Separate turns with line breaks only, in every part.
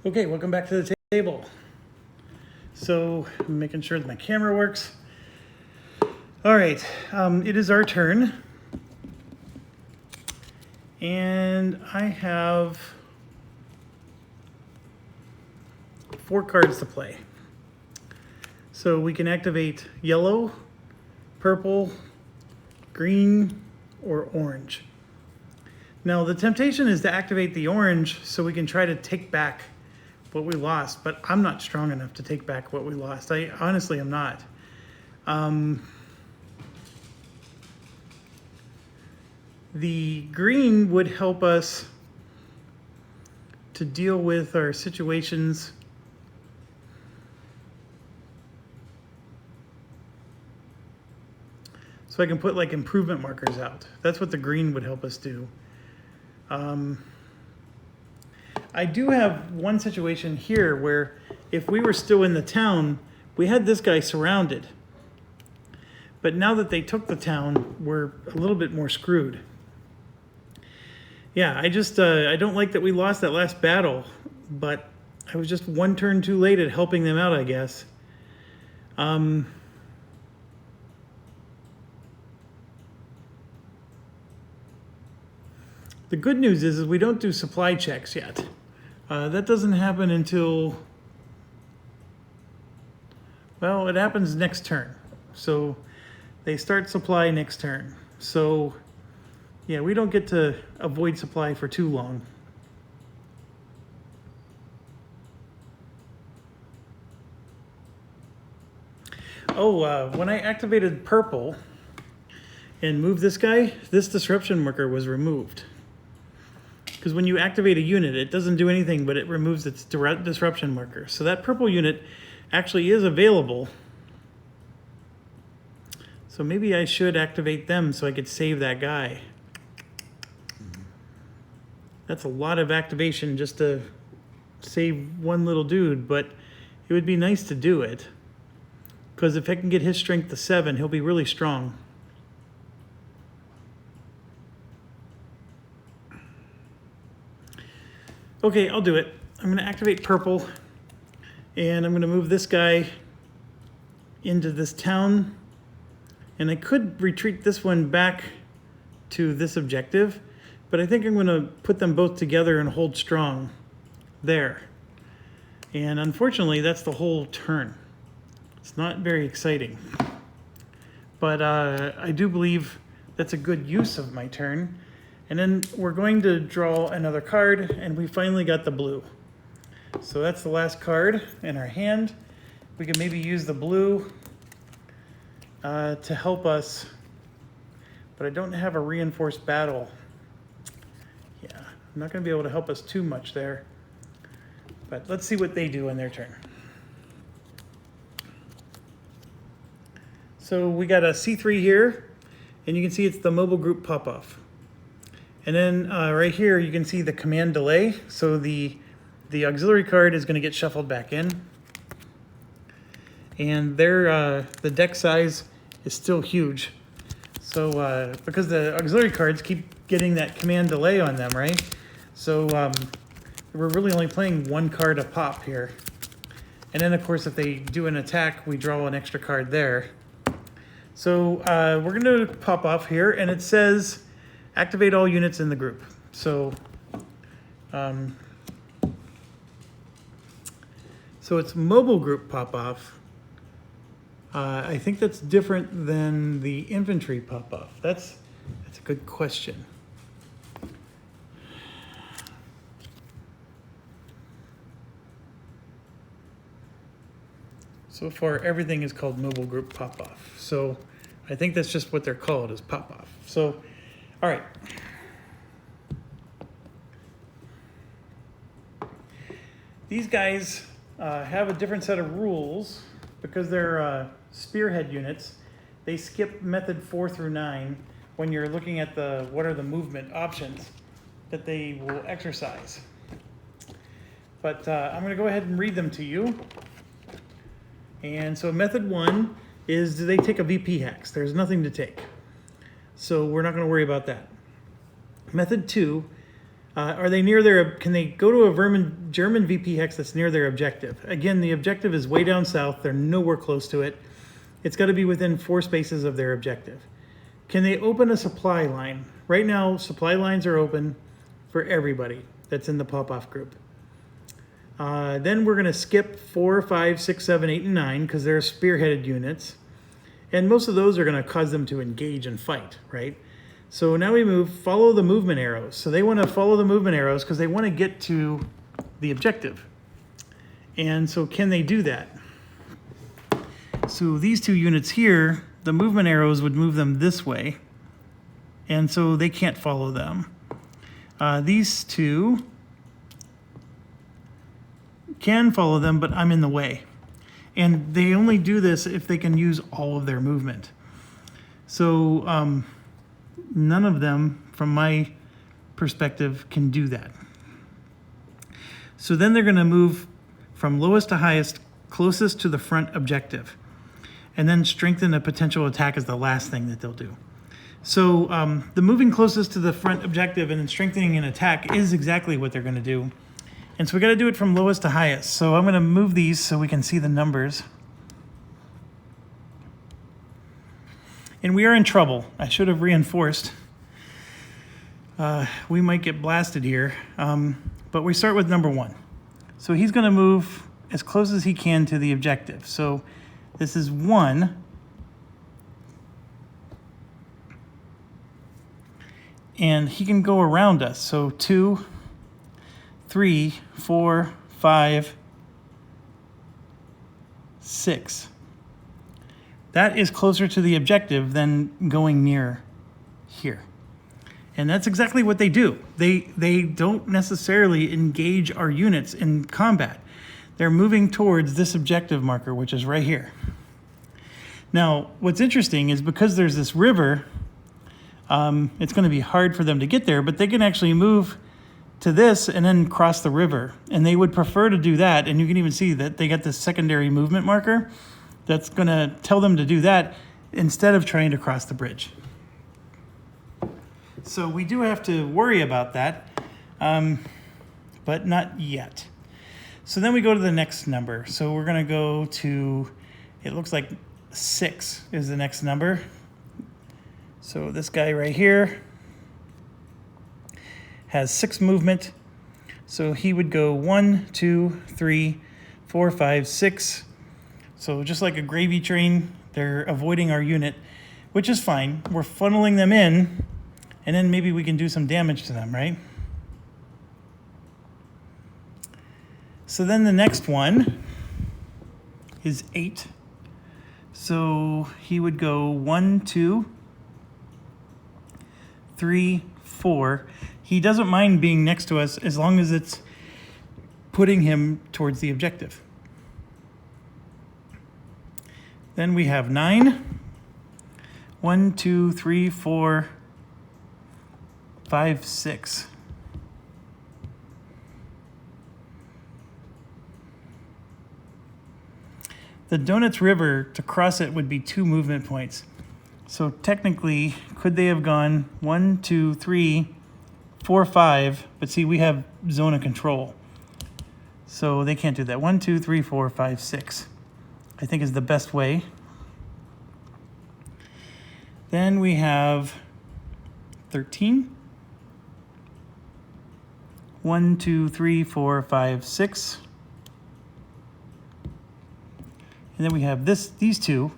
Okay, welcome back to the table. So, I'm making sure that my camera works. All right, it is our turn. And I have 4 cards to play. So we can activate yellow, purple, green, or orange. Now the temptation is to activate the orange so we can try to take back what we lost, but I'm not strong enough to take back what we lost. I honestly am not. The green would help us to deal with our situations so I can put like improvement markers out. That's what the green would help us do. I do have one situation here where if we were still in the town, we had this guy surrounded. But now that they took the town, we're a little bit more screwed. Yeah, I don't like that we lost that last battle, but I was just one turn too late at helping them out, I guess. The good news is we don't do supply checks yet. That doesn't happen until, well, it happens next turn. So they start supply next turn. So yeah, we don't get to avoid supply for too long. When I activated purple and moved this guy, this disruption marker was removed. Because when you activate a unit, it doesn't do anything, but it removes its direct disruption marker. So that purple unit actually is available. So maybe I should activate them so I could save that guy. That's a lot of activation just to save one little dude, but it would be nice to do it. Because if I can get his strength to 7, he'll be really strong. Okay, I'll do it. I'm going to activate purple, and I'm going to move this guy into this town. And I could retreat this one back to this objective, but I think I'm going to put them both together and hold strong there. And unfortunately, that's the whole turn. It's not very exciting. But I do believe that's a good use of my turn. And then we're going to draw another card, and we finally got the blue. So that's the last card in our hand. We can maybe use the blue to help us, but I don't have a reinforced battle. Yeah, I'm not going to be able to help us too much there. But let's see what they do in their turn. So we got a C3 here, and you can see it's the mobile group pop-off. And then right here, you can see the command delay. So the auxiliary card is going to get shuffled back in. And the deck size is still huge. So because the auxiliary cards keep getting that command delay on them, right? So we're really only playing 1 card a pop here. And then, of course, if they do an attack, we draw an extra card there. So we're going to pop off here, and it says activate all units in the group. So, so it's mobile group pop-off. I think that's different than the infantry pop-off. That's a good question. So far, everything is called mobile group pop-off. So I think that's just what they're called, is pop-off. So, all right. These guys have a different set of rules because they're spearhead units. They skip method 4 through 9 when you're looking at what are the movement options that they will exercise. But I'm going to go ahead and read them to you. And so method 1 is, do they take a VP hex? There's nothing to take. So we're not going to worry about that. Method 2, Are they near their, can they go to a German VP hex that's near their objective? Again, the objective is way down south. They're nowhere close to it. It's got to be within 4 spaces of their objective. Can they open a supply line? Right now, supply lines are open for everybody that's in the pop-off group. Then we're going to skip 4, 5, 6, 7, 8, and 9 because they're spearheaded units. And most of those are going to cause them to engage and fight, right? So now we follow the movement arrows. So they want to follow the movement arrows because they want to get to the objective. And so can they do that? So these 2 units here, the movement arrows would move them this way. And so they can't follow them. These 2 can follow them, but I'm in the way. And they only do this if they can use all of their movement. So none of them, from my perspective, can do that. So then they're going to move from lowest to highest, closest to the front objective. And then strengthen a potential attack is the last thing that they'll do. So the moving closest to the front objective and then strengthening an attack is exactly what they're going to do. And so we got to do it from lowest to highest. So I'm going to move these so we can see the numbers. And we are in trouble. I should have reinforced. We might get blasted here. But we start with number 1. So he's going to move as close as he can to the objective. So this is 1. And he can go around us. So 2, 3, 4, 5, 6. That is closer to the objective than going near here. And that's exactly what they do. They don't necessarily engage our units in combat. They're moving towards this objective marker, which is right here. Now, what's interesting is because there's this river, it's going to be hard for them to get there, but they can actually move to this and then cross the river. And they would prefer to do that. And you can even see that they got this secondary movement marker that's going to tell them to do that instead of trying to cross the bridge. So we do have to worry about that, but not yet. So then we go to the next number. So we're going to go to, it looks like 6 is the next number. So this guy right here has 6 movement. So he would go 1, 2, 3, 4, 5, 6. So just like a gravy train, they're avoiding our unit, which is fine. We're funneling them in, and then maybe we can do some damage to them, right? So then the next one is 8. So he would go 1, 2, 3, 4. He doesn't mind being next to us as long as it's putting him towards the objective. Then we have 9. 1, 2, 3, 4, 5, 6. The Donuts River, to cross it, would be 2 movement points. So technically, could they have gone 1, 2, 3, 4, 5? But see, we have zone of control. So they can't do that. 1, 2, 3, 4, 5, 6. I think is the best way. Then we have 13. 1, 2, 3, 4, 5, 6. And then we have these 2,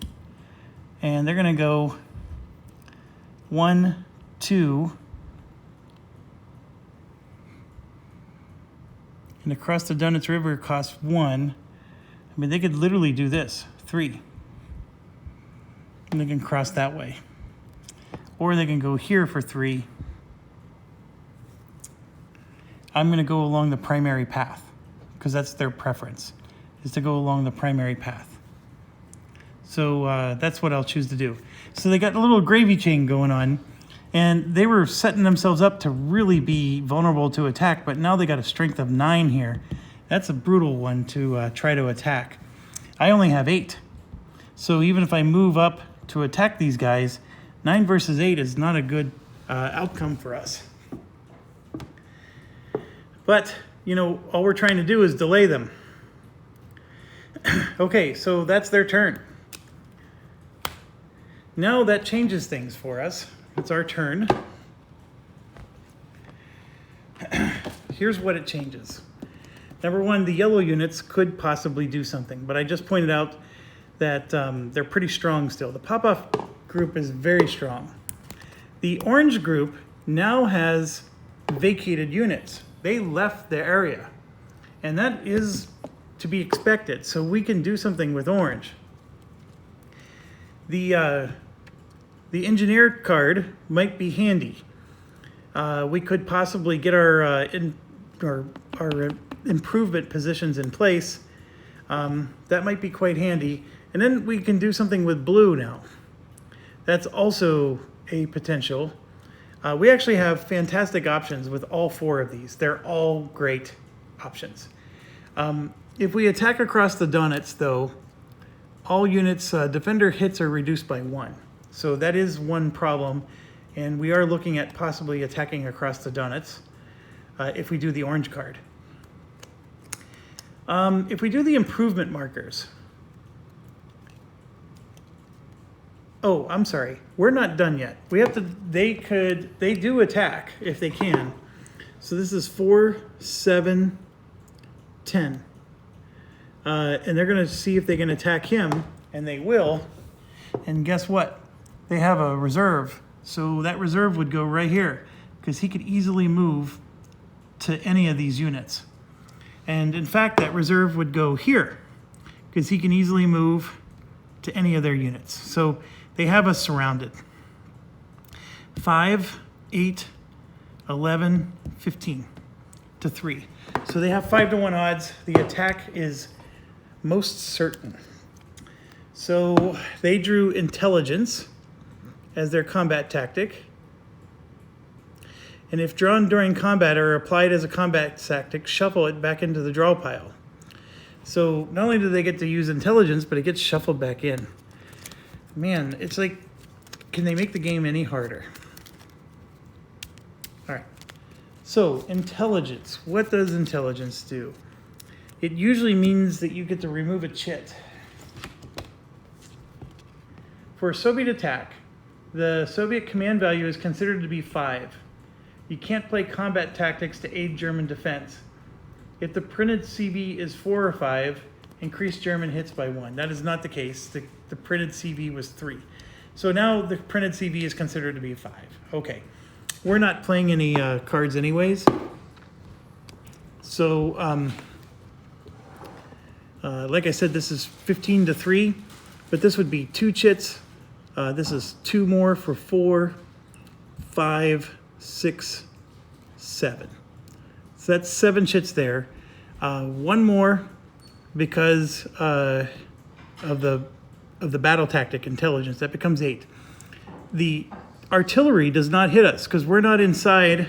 and they're going to go 1, 2, and across the Donuts River costs 1. I mean, they could literally do this, 3. And they can cross that way. Or they can go here for 3. I'm going to go along the primary path, because that's their preference, is to go along the primary path. So that's what I'll choose to do. So they got a little gravy chain going on, and they were setting themselves up to really be vulnerable to attack, but now they got a strength of 9 here. That's a brutal one to try to attack. I only have 8. So even if I move up to attack these guys, 9 versus 8 is not a good outcome for us. But, you know, all we're trying to do is delay them. Okay, so that's their turn. Now that changes things for us. It's our turn. Here's what it changes. Number one, the yellow units could possibly do something, but I just pointed out that they're pretty strong still. The pop-off group is very strong. The orange group now has vacated units. They left the area, and that is to be expected, so we can do something with orange. The engineer card might be handy. We could possibly get our improvement positions in place. That might be quite handy. And then we can do something with blue now. That's also a potential. We actually have fantastic options with all four of these. They're all great options. If we attack across the donuts, though, all units, defender hits are reduced by 1. So that is one problem. And we are looking at possibly attacking across the donuts if we do the orange card. If we do the improvement markers. Oh, I'm sorry. We're not done yet. We have to, they do attack if they can. So this is 4, 7, 10. And they're going to see if they can attack him, and they will. And guess what? They have a reserve. So that reserve would go right here because he could easily move to any of these units. And in fact, that reserve would go here because he can easily move to any of their units. So they have us surrounded. 5, 8, 11, 15 to 3. So they have 5-to-1 odds. The attack is most certain. So they drew intelligence as their combat tactic. And if drawn during combat or applied as a combat tactic, shuffle it back into the draw pile. So not only do they get to use intelligence, but it gets shuffled back in. Man, it's like, can they make the game any harder? All right. So intelligence, what does intelligence do? It usually means that you get to remove a chit. For a Soviet attack, the Soviet command value is considered to be 5. You can't play combat tactics to aid German defense. If the printed CV is 4 or 5, increase German hits by 1. That is not the case. The printed CV was 3. So now the printed CV is considered to be 5. Okay. We're not playing any cards anyways. So, like I said, this is 15 to 3, but this would be 2 chits. This is 2 more for 4, 5, 6, 7. So that's 7 chits there. 1 more because of the battle tactic intelligence. That becomes 8. The artillery does not hit us because we're not inside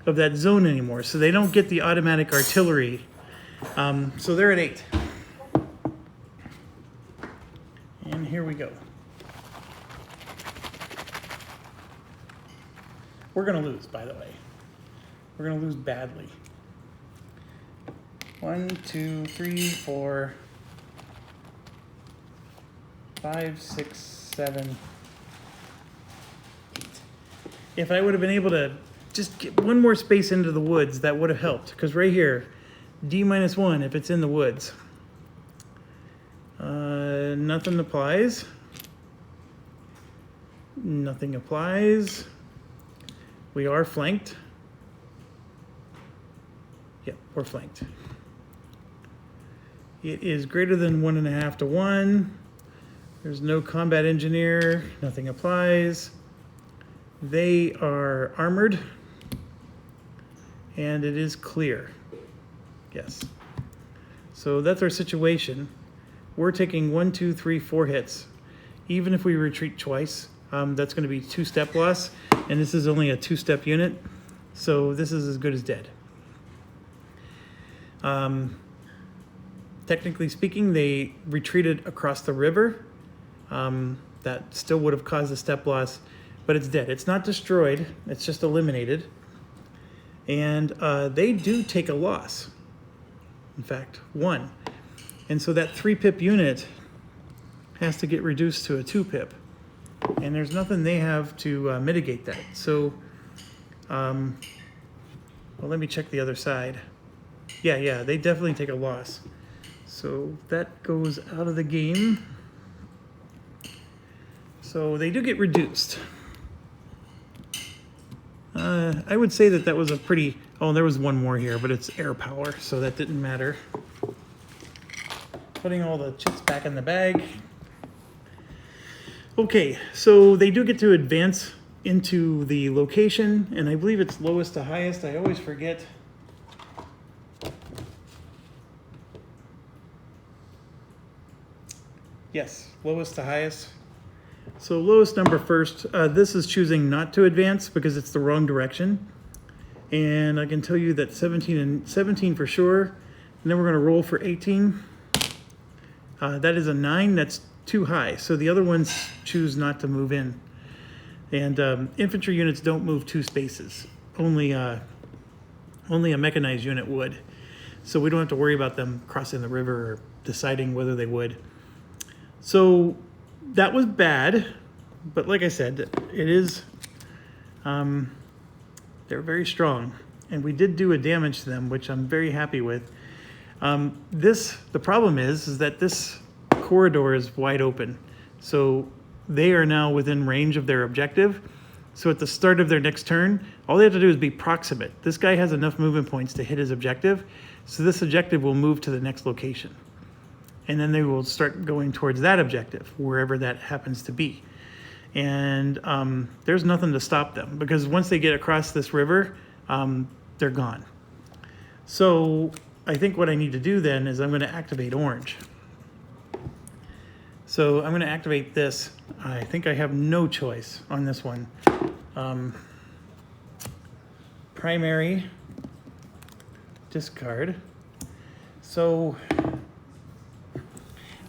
of that zone anymore. So they don't get the automatic artillery. So they're at 8. And here we go. We're going to lose, by the way. We're going to lose badly. 1, 2, 3, 4, 5, 6, 7, 8. If I would have been able to just get 1 more space into the woods, that would have helped. Because right here, D-1 if it's in the woods. Nothing applies. Nothing applies. We are flanked. Yep, we're flanked. It is greater than 1.5 to 1. There's no combat engineer. Nothing applies. They are armored. And it is clear. Yes. So that's our situation. We're taking 1, 2, 3, 4 hits. Even if we retreat twice, that's going to be 2-step loss. And this is only a 2-step unit. So this is as good as dead. Technically speaking, they retreated across the river. That still would have caused a step loss, but it's dead. It's not destroyed. It's just eliminated. and they do take a loss. In fact, 1. And so that 3-pip unit has to get reduced to a 2-pip. And there's nothing they have to mitigate that. So, well, let me check the other side. Yeah, they definitely take a loss. So that goes out of the game. So they do get reduced. I would say that was a pretty... Oh, there was one more here, but it's air power, so that didn't matter. Putting all the chits back in the bag. Okay, so they do get to advance into the location, and I believe it's lowest to highest. I always forget. Yes, lowest to highest. So lowest number first. This is choosing not to advance because it's the wrong direction. And I can tell you that 17 for sure. And then we're going to roll for 18. That is a 9. That's too high. So the other ones choose not to move in. And infantry units don't move 2 spaces. Only a mechanized unit would. So we don't have to worry about them crossing the river or deciding whether they would. So that was bad, but like I said, it is, they're very strong, and we did do a damage to them, which I'm very happy with. The problem is that this corridor is wide open, so they are now within range of their objective. So at the start of their next turn, all they have to do is be proximate. This guy has enough movement points to hit his objective, so this objective will move to the next location. And then they will start going towards that objective, wherever that happens to be. And there's nothing to stop them, because once they get across this river, they're gone. So I think what I need to do then is I'm going to activate orange. So I'm going to activate this. I think I have no choice on this one. Primary, discard. So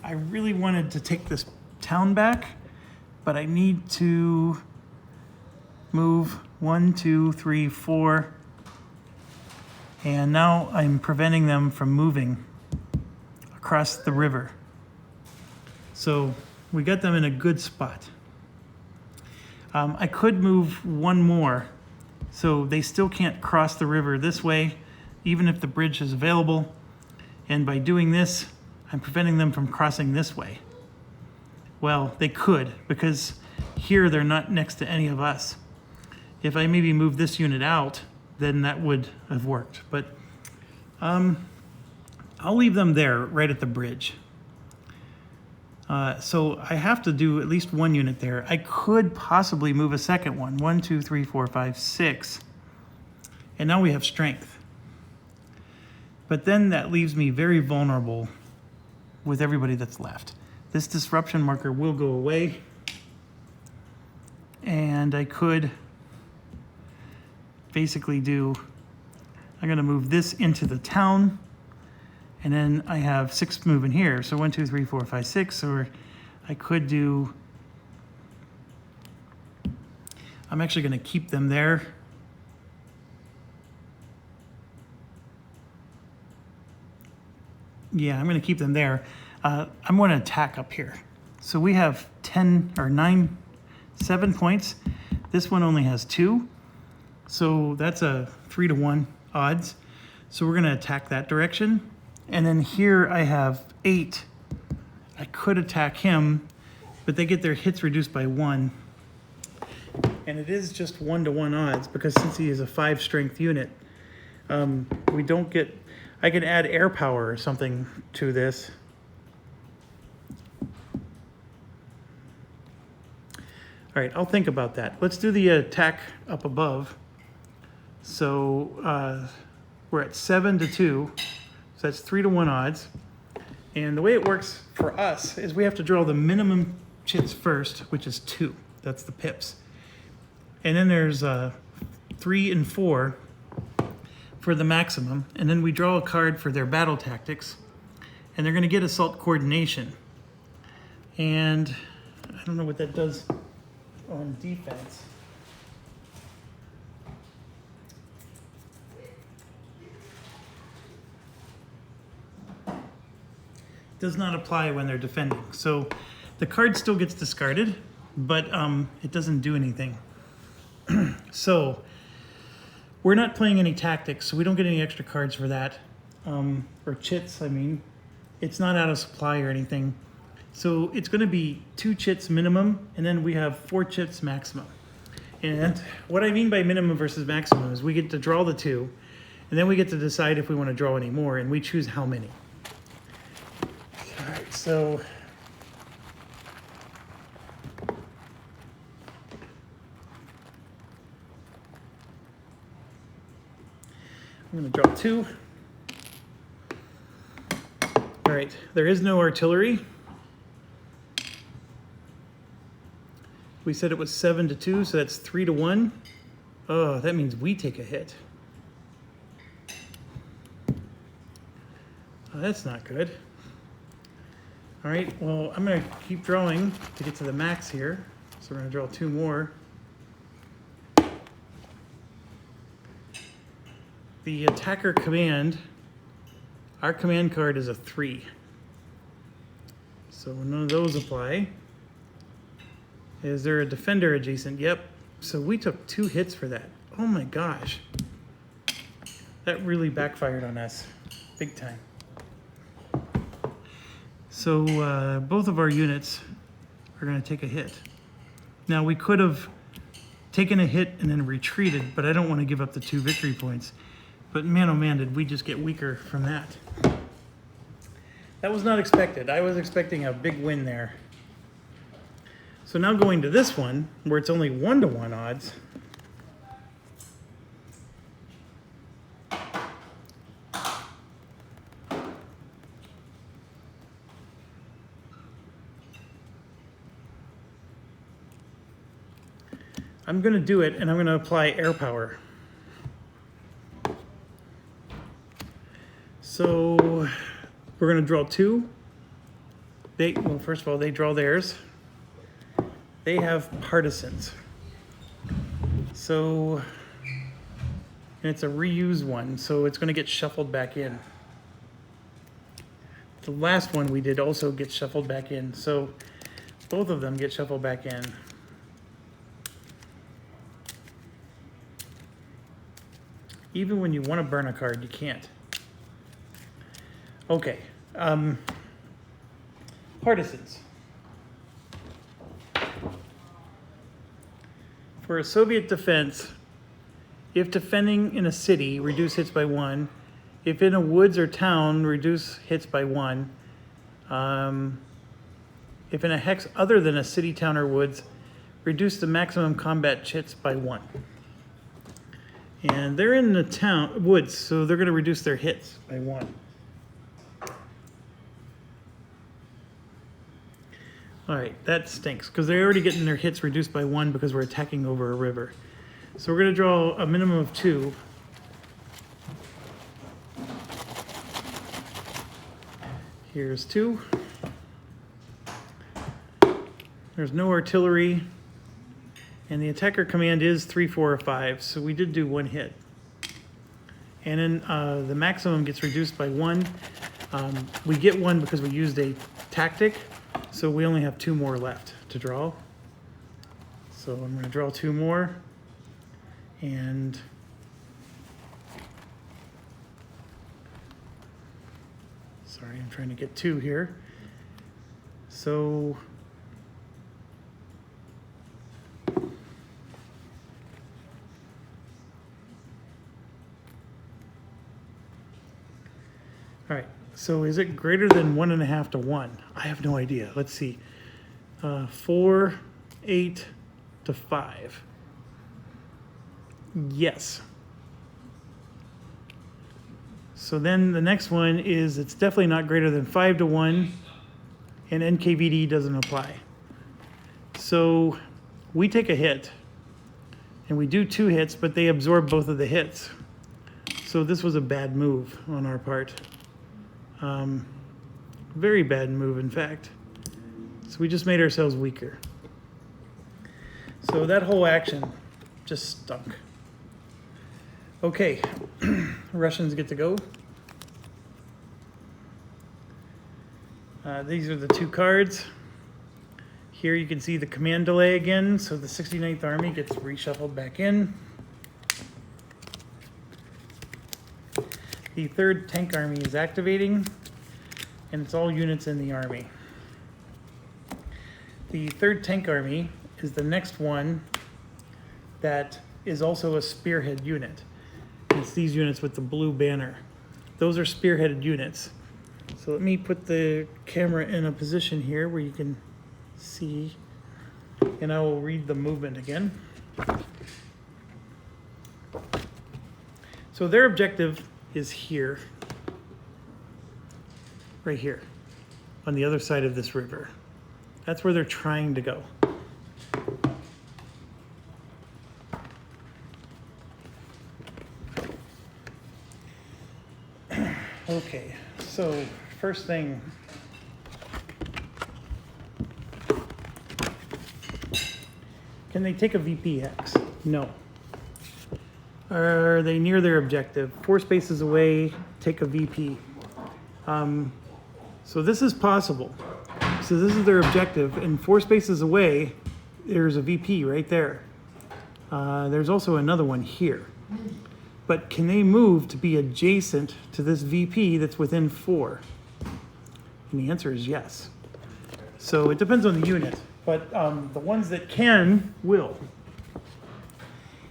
I really wanted to take this town back, but I need to move 1, 2, 3, 4. And now I'm preventing them from moving across the river. So we got them in a good spot. I could move 1 more, so they still can't cross the river this way, even if the bridge is available. And by doing this, I'm preventing them from crossing this way. Well, they could, because here they're not next to any of us. If I maybe move this unit out, then that would have worked. But I'll leave them there, right at the bridge. So I have to do at least 1 unit there. I could possibly move a second one. 1, 2, 3, 4, 5, 6. And now we have strength. But then that leaves me very vulnerable with everybody that's left. This disruption marker will go away. And I could basically I'm going to move this into the town. And then I have 6 moving here. So 1, 2, 3, 4, 5, 6. Or I could I'm actually going to keep them there. Yeah, I'm going to keep them there. I'm going to attack up here. So we have 7 points. This one only has 2. So that's a 3-to-1 odds. So we're going to attack that direction. And then here I have 8. I could attack him, but they get their hits reduced by 1. And it is just 1-to-1 odds, because since he is a 5 strength unit, we don't get... I could add air power or something to this. All right, I'll think about that. Let's do the attack up above. So we're at 7-to-2, so that's 3-to-1 odds. And the way it works for us is we have to draw the minimum chits first, which is 2. That's the pips. And then there's 3 and 4 for the maximum, and then we draw a card for their battle tactics, and they're going to get assault coordination. And I don't know what that does on defense. does not apply when they're defending. So the card still gets discarded, but it doesn't do anything. So we're not playing any tactics, so we don't get any extra cards for that. Or chits, I mean. It's not out of supply or anything. So it's going to be 2 chits minimum, and then we have 4 chits maximum. And what I mean by minimum versus maximum is we get to draw the 2, and then we get to decide if we want to draw any more, and we choose how many. All right, so I'm going to draw 2. All right, there is no artillery. We said it was 7-2, so that's 3-1. Oh, that means we take a hit. Oh, that's not good. All right, well, I'm gonna keep drawing to get to the max here. So we're gonna draw 2 more. The attacker command, our command card is a 3. So none of those apply. Is there a defender adjacent? Yep. So we took 2 hits for that. Oh my gosh. That really backfired on us. Big time. So both of our units are going to take a hit. Now we could have taken a hit and then retreated, but I don't want to give up the 2 victory points. But man, oh man, did we just get weaker from that. That was not expected. I was expecting a big win there. So now going to this one, where it's only 1-to-1 odds. I'm going to do it, and I'm going to apply air power. So we're going to draw 2. Well, first of all, they draw theirs. They have partisans. So, and it's a reuse one, so it's going to get shuffled back in. The last one we did also gets shuffled back in, so both of them get shuffled back in. Even when you want to burn a card, you can't. Okay. Partisans. For a Soviet defense, if defending in a city, reduce hits by 1. If in a woods or town, reduce hits by 1. If in a hex other than a city, town, or woods, reduce the maximum combat hits by 1. And they're in the woods, so they're going to reduce their hits by 1. All right, that stinks, because they're already getting their hits reduced by 1 because we're attacking over a river. So we're going to draw a minimum of 2. Here's 2. There's no artillery. And the attacker command is 3, 4, or 5, so we did do 1 hit. And then the maximum gets reduced by 1. We get 1 because we used a tactic. So we only have 2 more left to draw. So I'm going to draw 2 more. And sorry, I'm trying to get 2 here. So all right. So is it greater than 1.5 to 1? I have no idea. Let's see. 4, 8 to 5. Yes. So then the next one is it's definitely not greater than 5 to 1, and NKVD doesn't apply. So we take a hit, and we do 2 hits, but they absorb both of the hits. So this was a bad move on our part. Very bad move, in fact. So we just made ourselves weaker. So that whole action just stunk. Okay, Russians get to go. These are the two cards. Here you can see the command delay again, so the 69th Army gets reshuffled back in. The 3rd Tank Army is activating, and it's all units in the Army. The 3rd Tank Army is the next one that is also a spearhead unit. It's these units with the blue banner. Those are spearheaded units. So let me put the camera in a position here where you can see, and I will read the movement again. So their objective is here, right here, on the other side of this river. That's where they're trying to go. Okay, so first thing, can they take a VP hex? No. Are they near their objective? 4 spaces away, take a VP. So this is possible. So this is their objective, and 4 spaces away, there's a VP right there. There's also another one here. But can they move to be adjacent to this VP that's within 4? And the answer is yes. So it depends on the unit, but the ones that can will.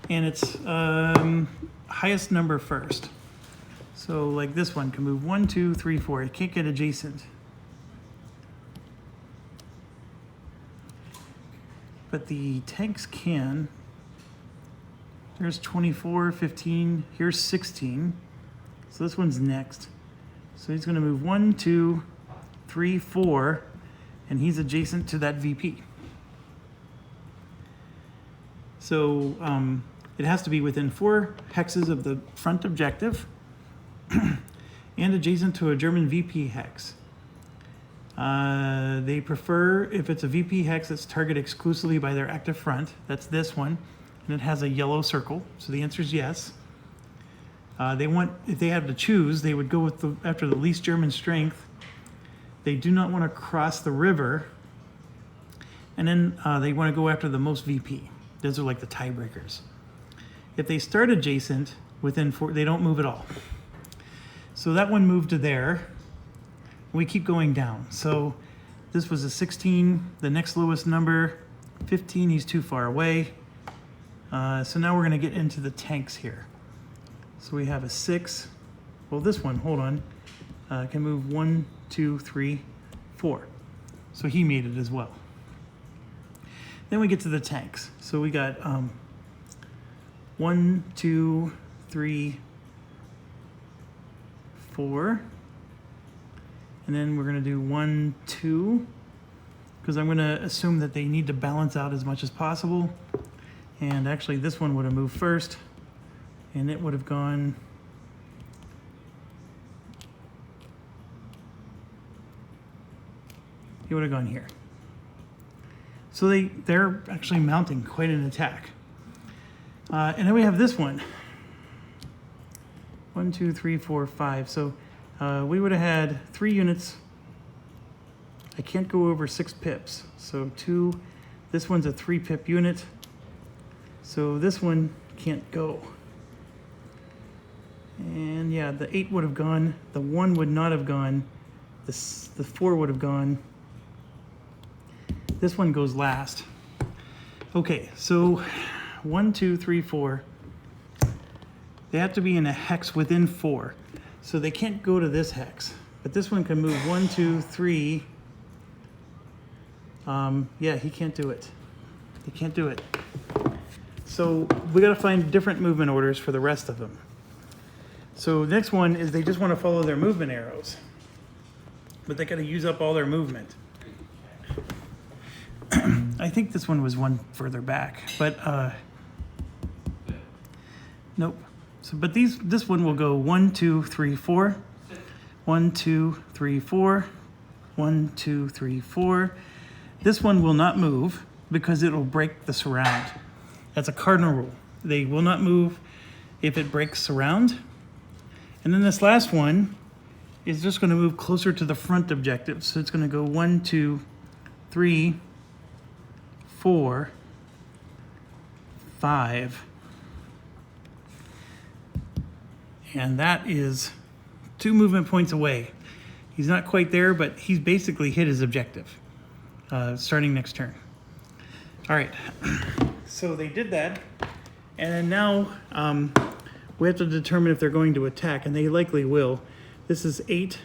And it's highest number first. So like this one can move 1, 2, 3, 4. It can't get adjacent. But the tanks can. There's 24, 15, here's 16. So this one's next. So he's gonna move 1, 2, 3, 4, and he's adjacent to that VP. So it has to be within 4 hexes of the front objective and adjacent to a German VP hex. They prefer, if it's a VP hex that's targeted exclusively by their active front, that's this one, and it has a yellow circle, so the answer is yes. They want, if they had to choose, they would go with after the least German strength. They do not want to cross the river, and then they want to go after the most VP. Those are like the tiebreakers. If they start adjacent within 4, they don't move at all. So that one moved to there. We keep going down. So this was a 16, the next lowest number, 15, he's too far away. So now we're gonna get into the tanks here. So we have a 6, well this one, hold on, can move 1, 2, 3, 4. So he made it as well. Then we get to the tanks. So we got 1, 2, 3, 4. And then we're gonna do 1, 2, because I'm gonna assume that they need to balance out as much as possible. And actually this one would have moved first, and it would have gone, he would have gone here. So they're actually mounting quite an attack. And then we have this one. 1, 2, 3, 4, 5. So we would have had 3 units. I can't go over 6 pips. So 2, this one's a 3 pip unit. So this one can't go. And yeah, the 8 would have gone, the 1 would not have gone, the 4 would have gone. This one goes last. Okay, so 1, 2, 3, 4. They have to be in a hex within 4. So they can't go to this hex, but this one can move 1, 2, 3. Yeah, he can't do it. He can't do it. So we got to find different movement orders for the rest of them. So next one is they just want to follow their movement arrows, but they got to use up all their movement. I think this one was one further back, but nope. So, but this one will go 1, 2, 3, 4, 1, 2, 3, 4, 1, 2, 3, 4. This one will not move because it'll break the surround. That's a cardinal rule. They will not move if it breaks surround. And then this last one is just going to move closer to the front objective. So it's going to go 1, 2, 3, 4, 5. And that is 2 movement points away. He's not quite there, but he's basically hit his objective starting next turn. All right, so they did that. And then now we have to determine if they're going to attack, and they likely will. This is 8,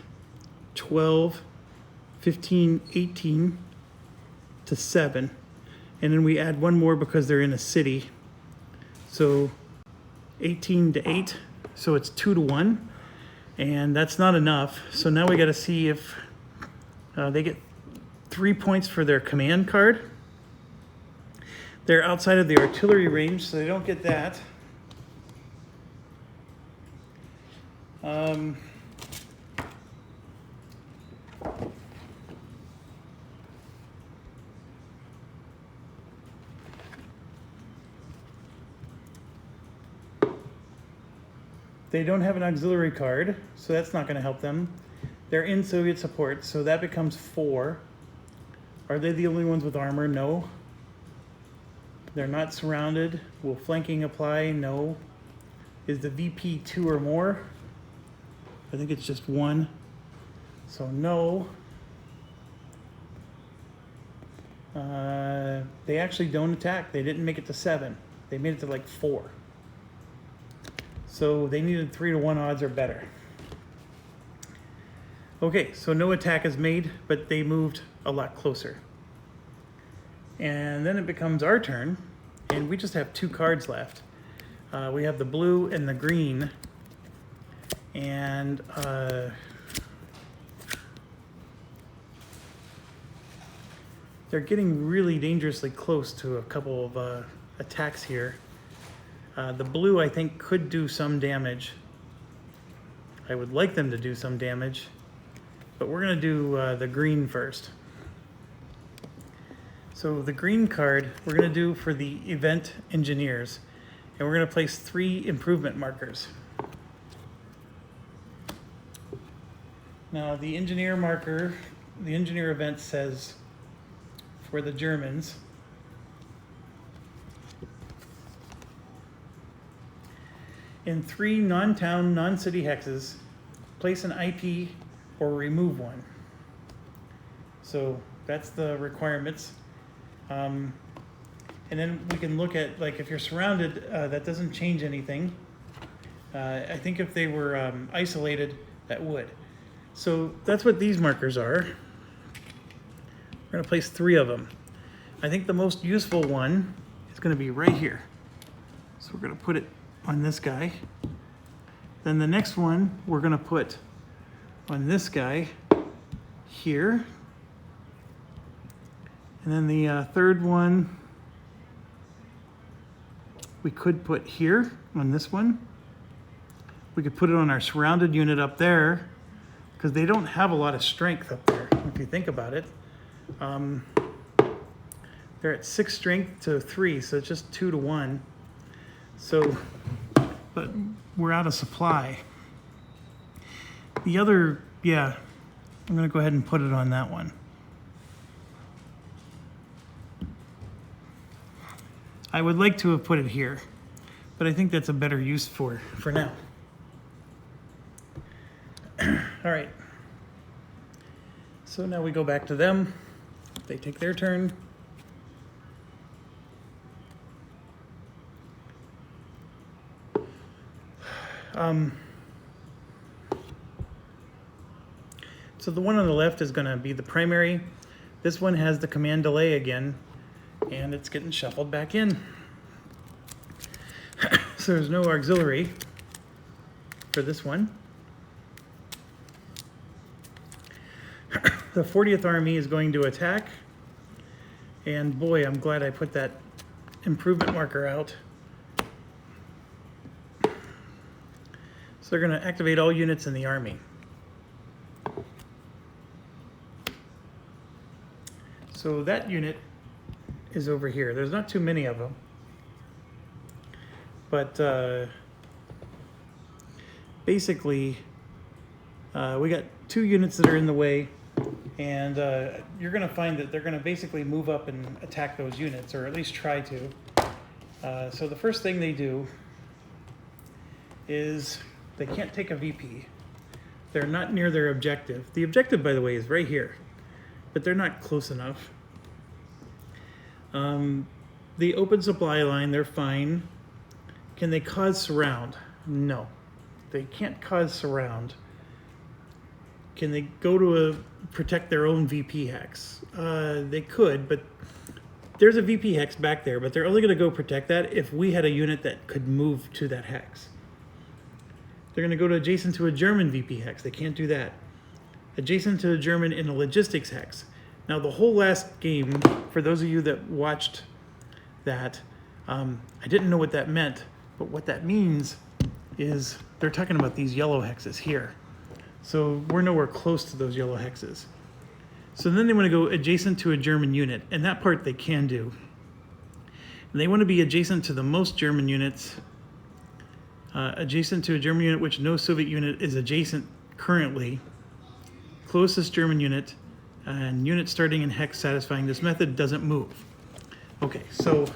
12, 15, 18 to 7. And then we add one more because they're in a city. So 18 to 8, so it's 2 to 1. And that's not enough. So now we got to see if they get 3 points for their command card. They're outside of the artillery range, so they don't get that. They don't have an auxiliary card, so that's not going to help them. They're in Soviet support, so that becomes 4. Are they the only ones with armor? No. They're not surrounded. Will flanking apply? No. Is the VP 2 or more? I think it's just 1. So no. They actually don't attack. They didn't make it to 7. They made it to like 4. So they needed 3 to 1 odds or better. Okay, so no attack is made, but they moved a lot closer. And then it becomes our turn, and we just have 2 cards left. We have the blue and the green, and they're getting really dangerously close to a couple of attacks here. The blue, I think, could do some damage. I would like them to do some damage, but we're going to do the green first. So the green card we're going to do for the event engineers, and we're going to place 3 improvement markers. Now the engineer marker, the engineer event says for the Germans, in 3 non-town, non-city hexes, place an IP or remove one. So that's the requirements. And then we can look at, like, if you're surrounded, that doesn't change anything. I think if they were isolated, that would. So that's what these markers are. We're going to place 3 of them. I think the most useful one is going to be right here. So we're going to put it on this guy. Then the next one we're going to put on this guy here. And then the third one we could put here on this one. We could put it on our surrounded unit up there because they don't have a lot of strength up there, if you think about it. They're at 6 strength to 3, so it's just 2 to 1. So, but we're out of supply. The other, yeah, I'm going to go ahead and put it on that one. I would like to have put it here, but I think that's a better use for now. All right. So now we go back to them. They take their turn. So the one on the left is going to be the primary. This one has the command delay again, and it's getting shuffled back in. So there's no auxiliary for this one. The 40th Army is going to attack, and boy, I'm glad I put that improvement marker out. So they're going to activate all units in the army. So that unit is over here. There's not too many of them, but basically We got 2 units that are in the way, and you're going to find that they're going to basically move up and attack those units, or at least try to. So the first thing they do is they can't take a VP. They're not near their objective. The objective, by the way, is right here, but they're not close enough. The open supply line, they're fine. Can they cause surround? No, they can't cause surround. Can they go to protect their own VP hex? They could, but there's a VP hex back there, but they're only going to go protect that if we had a unit that could move to that hex. They're going to go to adjacent to a German VP hex. They can't do that. Adjacent to a German in a logistics hex. Now, the whole last game, for those of you that watched that, I didn't know what that meant, but what that means is they're talking about these yellow hexes here. So we're nowhere close to those yellow hexes. So then they want to go adjacent to a German unit, and that part they can do. And they want to be adjacent to the most German units, adjacent to a German unit which no Soviet unit is adjacent currently, closest German unit, and unit starting in hex satisfying this method doesn't move. Okay, so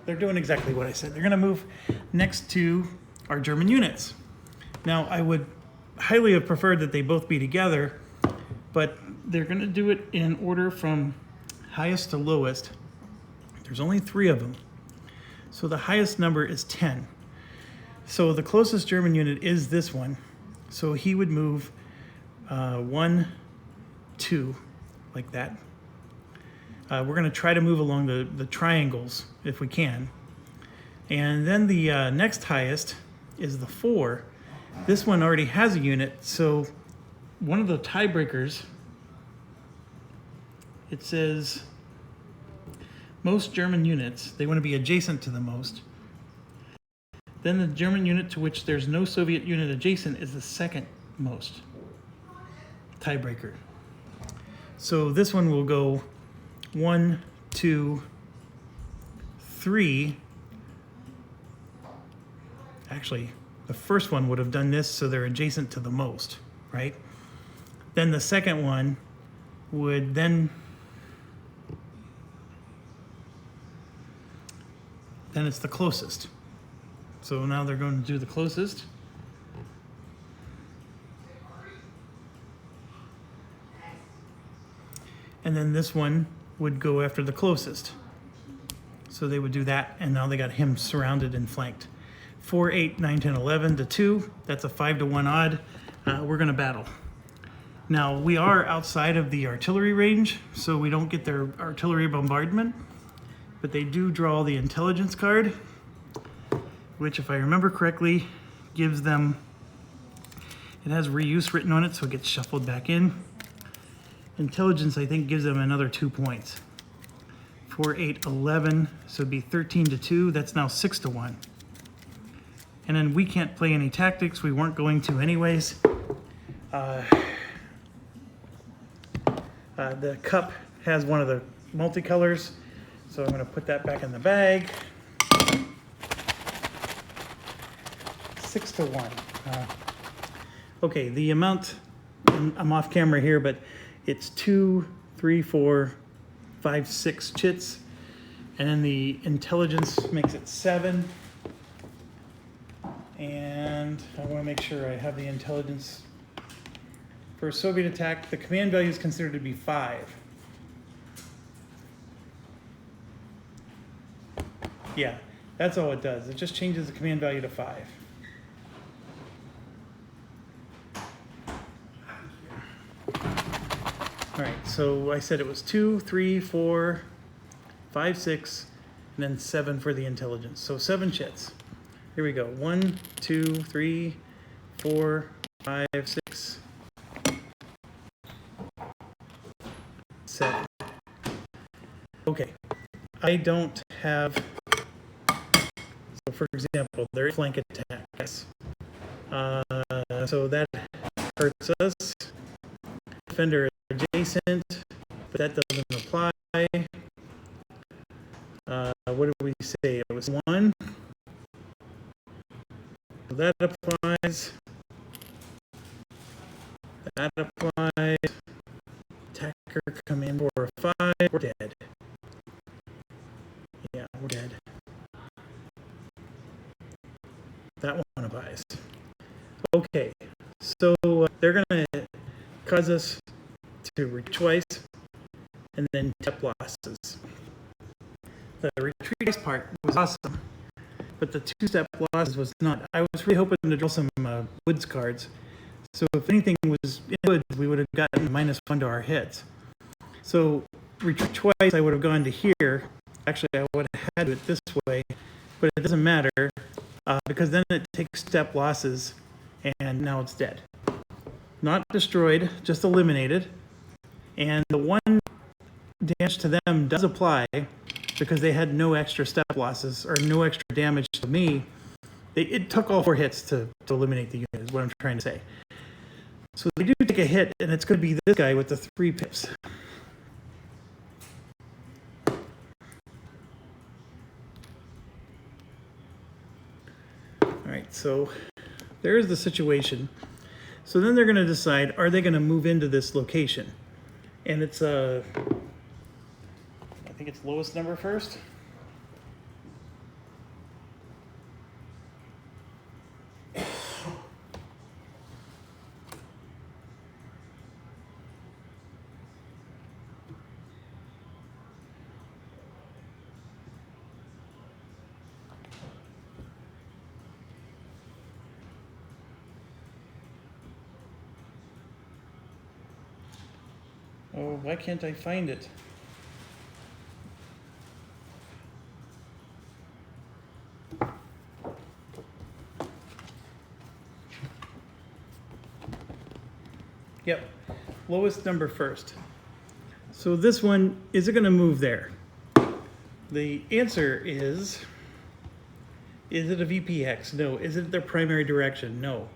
they're doing exactly what I said. They're going to move next to our German units. Now, I would highly have preferred that they both be together, but they're going to do it in order from highest to lowest. There's only 3 of them, so the highest number is 10. So the closest German unit is this one, so he would move 1, 2, like that. We're going to try to move along the triangles if we can. And then the next highest is the 4. This one already has a unit, so one of the tiebreakers, it says most German units, they want to be adjacent to the most. Then the German unit to which there's no Soviet unit adjacent is the second most tiebreaker. So this one will go 1, 2, 3. Actually, the first one would have done this so they're adjacent to the most, right? Then the second one would then it's the closest. So now they're going to do the closest. And then this one would go after the closest. So they would do that, and now they got him surrounded and flanked. 4, 8, 9, 10, 11 to 2. That's a 5 to 1 odd. We're going to battle. Now, we are outside of the artillery range, so we don't get their artillery bombardment. But they do draw the intelligence card, which, if I remember correctly, gives them... It has reuse written on it, so it gets shuffled back in. Intelligence, I think, gives them another 2 points. 4, 8, 11, so it'd be 13 to 2. That's now 6 to 1. And then we can't play any tactics. We weren't going to anyways. The cup has one of the multicolors, so I'm going to put that back in the bag. 6 to 1. Okay, the amount, I'm off camera here, but it's 2, 3, 4, 5, 6 chits. And then the intelligence makes it 7. And I want to make sure I have the intelligence. For a Soviet attack, the command value is considered to be 5. Yeah, that's all it does. It just changes the command value to 5. All right, so I said it was 2, 3, 4, 5, 6, and then 7 for the intelligence. So 7 chits. Here we go. 1, 2, 3, 4, 5, 6, 7. Okay. I don't have... So for example, there is flank attack. Yes. So that hurts us. Defender adjacent, but that doesn't apply. What did we say? It was 1. So that applies. come in for a 5. We're dead. Yeah, we're dead. That one applies. Okay, so they're going to cause us to retreat twice and then step losses. The retreat part was awesome, but the 2-step losses was not. I was really hoping to draw some woods cards. So if anything was in woods, we would have gotten -1 to our hits. So retreat twice, I would have gone to here. Actually, I would have had it this way, but it doesn't matter because then it takes step losses, and now it's dead. Not destroyed, just eliminated. And the 1 damage to them does apply because they had no extra step losses or no extra damage to me. It took all 4 hits to eliminate the unit, is what I'm trying to say. So they do take a hit, and it's going to be this guy with the 3 pips. All right, so there's the situation. So then they're going to decide, are they going to move into this location? And it's I think it's lowest number first. Oh, why can't I find it? Yep, lowest number first. So this one, is it going to move there? The answer is it a VP hex? No. Is it their primary direction? No.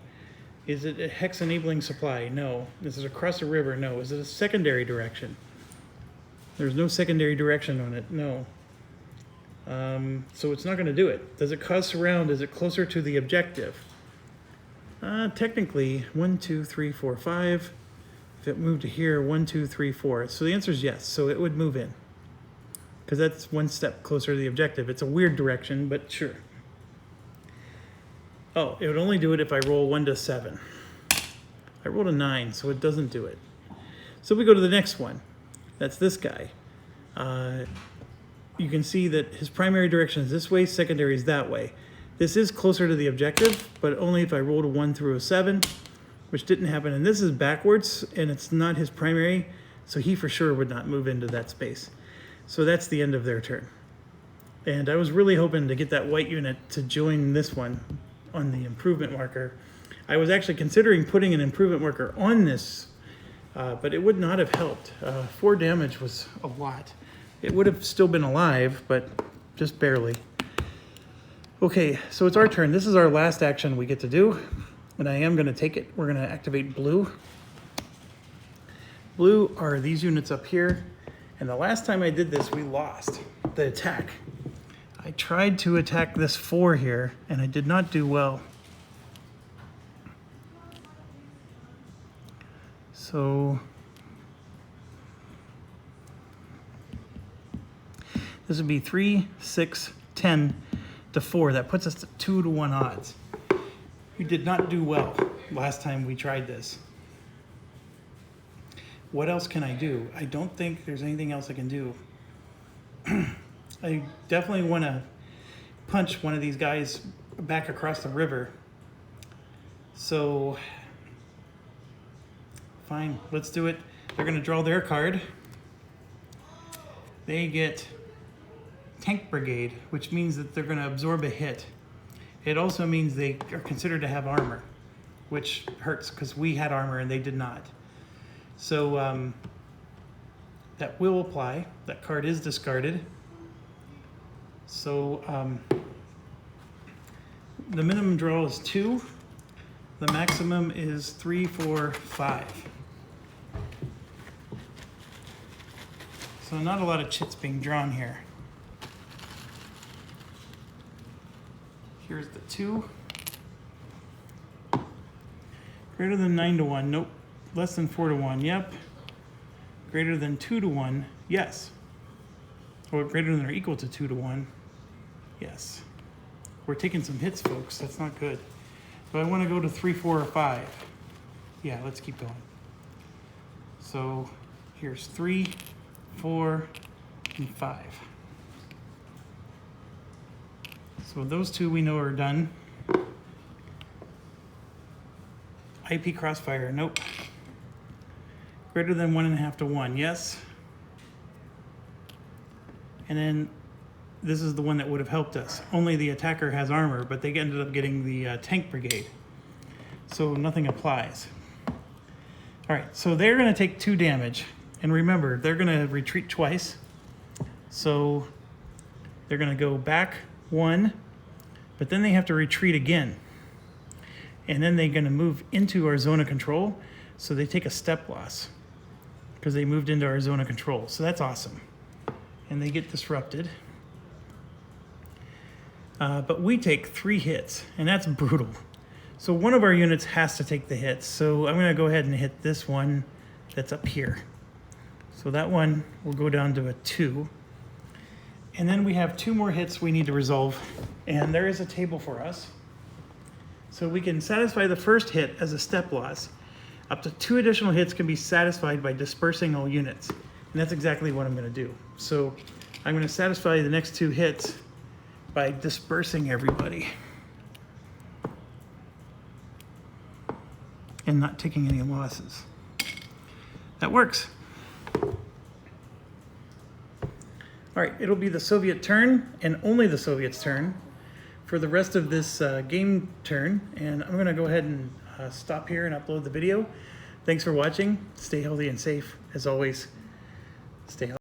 Is it a hex enabling supply? No. Is it across a river? No. Is it a secondary direction? There's no secondary direction on it. No. So it's not going to do it. Does it cause surround? Is it closer to the objective? Technically, 1, 2, 3, 4, 5. If it moved to here, 1, 2, 3, 4. So the answer is yes. So it would move in because that's 1 step closer to the objective. It's a weird direction, but sure. Oh, it would only do it if I roll 1 to 7. I rolled a 9, so it doesn't do it. So we go to the next one. That's this guy. You can see that his primary direction is this way, secondary is that way. This is closer to the objective, but only if I rolled a 1 through a 7, which didn't happen. And this is backwards, and it's not his primary, so he for sure would not move into that space. So that's the end of their turn. And I was really hoping to get that white unit to join this one on the improvement marker. I was actually considering putting an improvement marker on this, but it would not have helped. 4 damage was a lot. It would have still been alive, but just barely. Okay, so it's our turn. This is our last action we get to do, and I am going to take it. We're going to activate blue. Blue are these units up here, and the last time I did this, we lost the attack. I tried to attack this 4 here, and I did not do well. So this would be 3, 6, 10 to 4. That puts us to 2 to 1 odds. We did not do well last time we tried this. What else can I do? I don't think there's anything else I can do. I definitely want to punch one of these guys back across the river. So, fine, let's do it. They're going to draw their card. They get Tank Brigade, which means that they're going to absorb a hit. It also means they are considered to have armor, which hurts because we had armor and they did not. So that will apply. That card is discarded. So the minimum draw is 2. The maximum is 3, 4, 5. So not a lot of chits being drawn here. Here's the 2. Greater than 9 to 1. Nope. Less than 4 to 1. Yep. Greater than 2 to 1, yes. Or greater than or equal to 2 to 1, yes. We're taking some hits, folks. That's not good. Do I want to go to 3, 4, or 5? Yeah, let's keep going. So here's 3, 4, and 5. So those two we know are done. IP crossfire, nope. Greater than 1.5 to 1, yes. And then this is the one that would have helped us. Only the attacker has armor, but they ended up getting the tank brigade. So nothing applies. All right, so they're gonna take 2 damage. And remember, they're gonna retreat twice. So they're gonna go back 1, but then they have to retreat again. And then they're gonna move into our zone of control. So they take a step loss because they moved into our zone of control. So that's awesome. And they get disrupted. But we take 3 hits, and that's brutal. So one of our units has to take the hits. So I'm gonna go ahead and hit this one that's up here. So that one will go down to a 2. And then we have 2 more hits we need to resolve. And there is a table for us. So we can satisfy the first hit as a step loss. Up to 2 additional hits can be satisfied by dispersing all units. And that's exactly what I'm gonna do. So I'm gonna satisfy the next 2 hits by dispersing everybody. And not taking any losses. That works. All right, it'll be the Soviet turn, and only the Soviets' turn, for the rest of this game turn. And I'm gonna go ahead and stop here and upload the video. Thanks for watching. Stay healthy and safe. As always, stay healthy.